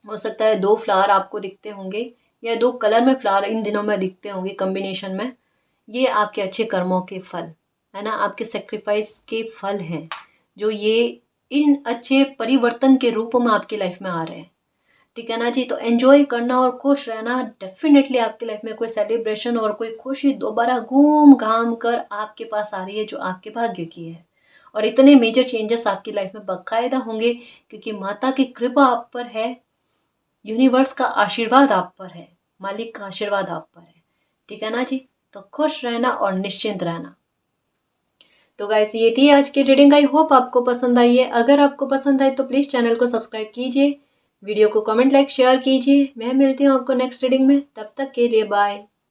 हो सकता है 2 फ्लावर आपको दिखते होंगे या 2 कलर में फ्लावर इन दिनों में दिखते होंगे कॉम्बिनेशन में। ये आपके अच्छे कर्मों के फल है ना, आपके सेक्रीफाइस के फल हैं, जो ये इन अच्छे परिवर्तन के रूप में आपकी लाइफ में आ रहे हैं। ठीक है ना जी। तो एंजॉय करना और खुश रहना, डेफिनेटली आपकी लाइफ में कोई सेलिब्रेशन और कोई खुशी दोबारा घूम घाम कर आपके पास आ रही है, जो आपके भाग्य की है। और इतने मेजर चेंजेस आपकी लाइफ में बाकायदा होंगे, क्योंकि माता की कृपा आप पर है, यूनिवर्स का आशीर्वाद आप पर है, मालिक का आशीर्वाद आप पर है। ठीक है ना जी। तो खुश रहना और निश्चिंत रहना। तो गाइस, ये थी आज की रीडिंग। आई होप आपको पसंद आई है। अगर आपको पसंद आए तो प्लीज़ चैनल को सब्सक्राइब कीजिए, वीडियो को कमेंट लाइक शेयर कीजिए। मैं मिलती हूँ आपको नेक्स्ट रीडिंग में, तब तक के लिए बाय।